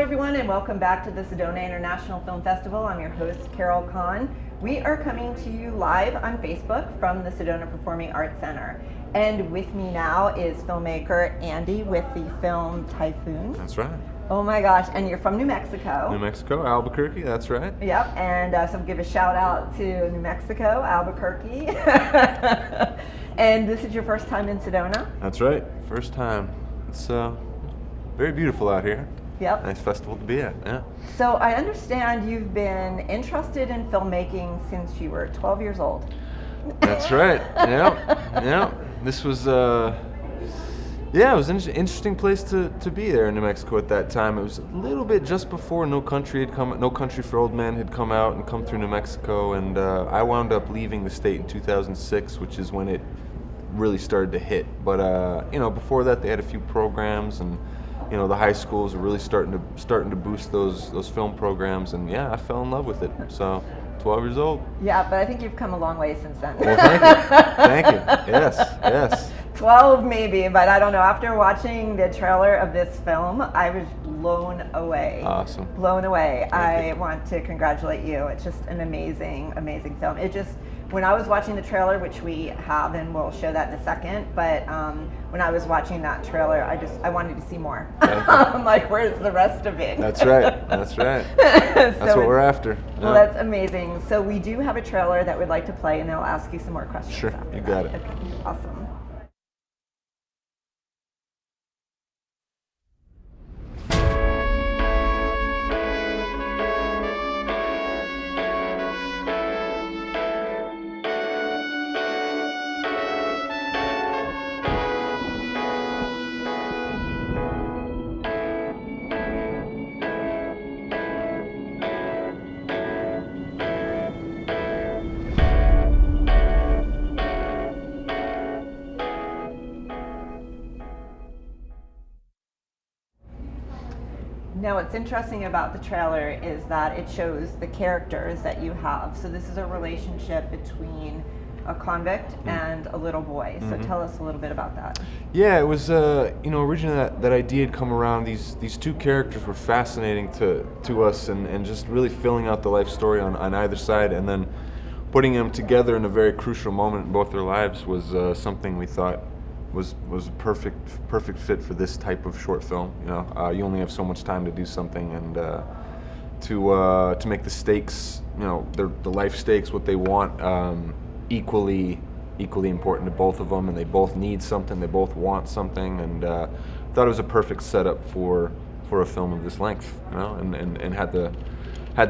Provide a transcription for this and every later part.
everyone, and welcome back to the Sedona International Film Festival. I'm your host, Carol Kahn. We are coming to you live on Facebook from the Sedona Performing Arts Center. And with me now is filmmaker Andy with the film Typhoon. That's right. Oh my gosh, and you're from New Mexico. New Mexico, Albuquerque, that's right. Yep, and so give a shout out to New Mexico, Albuquerque. And this is your first time in Sedona? That's right, first time. It's very beautiful out here. Yep. Nice festival to be at, yeah. So I understand you've been interested in filmmaking since you were 12 years old. That's right, yeah. This was, it was an interesting place to be there in New Mexico at that time. It was a little bit just before No Country for Old Men had come out and come through New Mexico, and I wound up leaving the state in 2006, which is when it really started to hit. But before that, they had a few programs, and the high schools were really starting to boost those film programs, and I fell in love with it. So 12 years old. Yeah, but I think you've come a long way since then. Well, thank you. Yes. 12 maybe, but I don't know. After watching the trailer of this film, I was blown away. Awesome. Blown away. Thank you. Want to congratulate you. It's just an amazing film. When I was watching the trailer, which we have, and we'll show that in a second, but when I was watching that trailer, I wanted to see more. I'm like, where's the rest of it? That's right. That's what we're after. Well, that's amazing. So we do have a trailer that we'd like to play, and then I'll ask you some more questions. Sure, after you that. got it. Okay, awesome. Now, what's interesting about the trailer is that it shows the characters that you have. So this is a relationship between a convict and a little boy. So tell us a little bit about that. Yeah, it was, originally that idea had come around. These two characters were fascinating to us, and just really filling out the life story on either side, and then putting them together in a very crucial moment in both their lives was something we thought was a perfect fit for this type of short film. You only have so much time to do something, and to make the stakes, the life stakes, what they want, equally important to both of them, and they both need something, they both want something, and thought it was a perfect setup for a film of this length, and had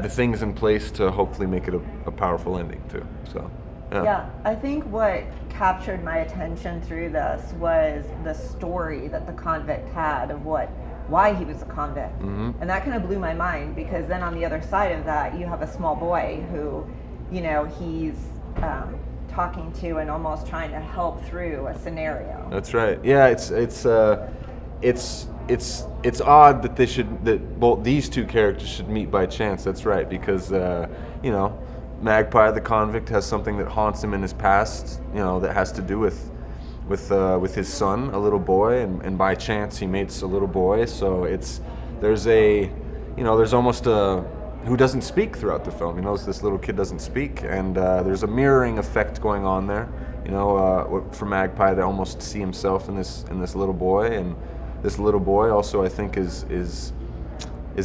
the things in place to hopefully make it a powerful ending too. So. Yeah, I think what captured my attention through this was the story that the convict had of why he was a convict. Mm-hmm. And that kind of blew my mind, because then on the other side of that, you have a small boy who, he's talking to and almost trying to help through a scenario. That's right. Yeah, it's odd that both these two characters should meet by chance. That's right, because Magpie, the convict, has something that haunts him in his past, that has to do with his son, a little boy, and by chance he mates a little boy. So there's almost a who doesn't speak throughout the film. This little kid doesn't speak, and there's a mirroring effect going on there. For Magpie to almost see himself in this little boy, and this little boy also, I think, is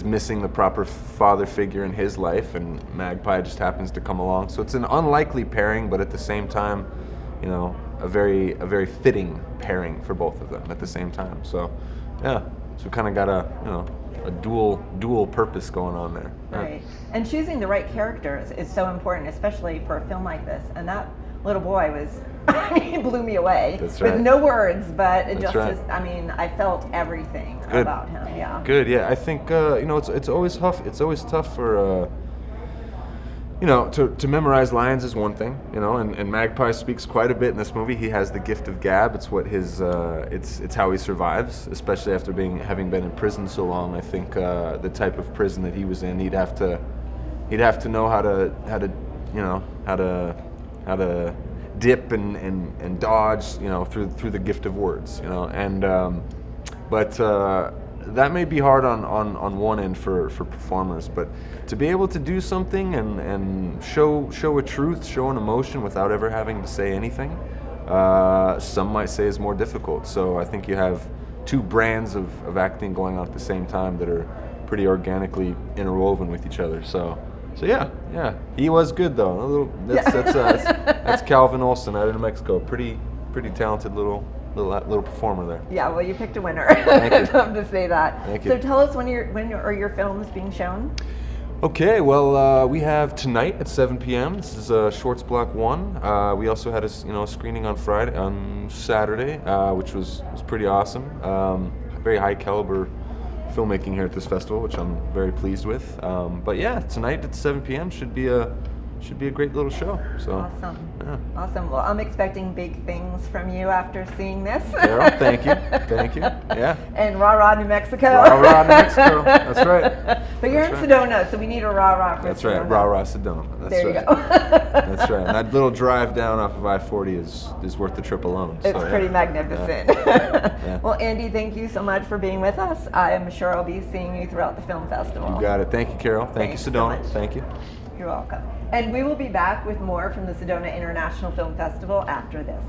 missing the proper father figure in his life, and Magpie just happens to come along. So it's an unlikely pairing, but at the same time, a very fitting pairing for both of them at the same time. So, so we kind of got a dual purpose going on there. Right, and choosing the right characters is so important, especially for a film like this. And that little boy was, he blew me away. That's right. With no words, but it That's right. I felt everything Good. about him. Yeah. Good. Yeah, I think it's always tough. It's always tough for to memorize lines is one thing. And Magpie speaks quite a bit in this movie. He has the gift of gab. It's what his it's how he survives, especially after having been in prison so long. I think the type of prison that he was in, he'd have to know how to dip and dodge, through the gift of words, but that may be hard on one end for performers, but to be able to do something and show a truth, show an emotion without ever having to say anything, some might say is more difficult. So I think you have two brands of acting going on at the same time that are pretty organically interwoven with each other. So yeah, he was good though. That's Calvin Olsen out of New Mexico. Pretty talented little performer there. Yeah, well, you picked a winner. Thank you. I'd love to say that. Thank you. So tell us when are your films being shown? Okay, well, we have tonight at 7 p.m. This is Shorts Block 1. We also had a screening on Saturday, which was pretty awesome. Very high caliber filmmaking here at this festival, which I'm very pleased with. But yeah, tonight at 7 p.m. should be a great little show. So Awesome. Yeah. Awesome. Well, I'm expecting big things from you after seeing this. Carol, thank you. Yeah. And rah-rah, New Mexico. Rah-rah, New Mexico. That's right. But you're in Sedona, so we need a rah-rah for That's Sedona. right. Rah-rah Sedona. That's there you right. go. That's right. And that little drive down off of I-40 is worth the trip alone. It's so, pretty yeah. magnificent. Yeah. Well, Andy, thank you so much for being with us. I am sure I'll be seeing you throughout the film festival. You got it. Thank you, Carol. Thank Thanks you, so Sedona. much. Thank you. You're welcome. And we will be back with more from the Sedona International Film Festival after this.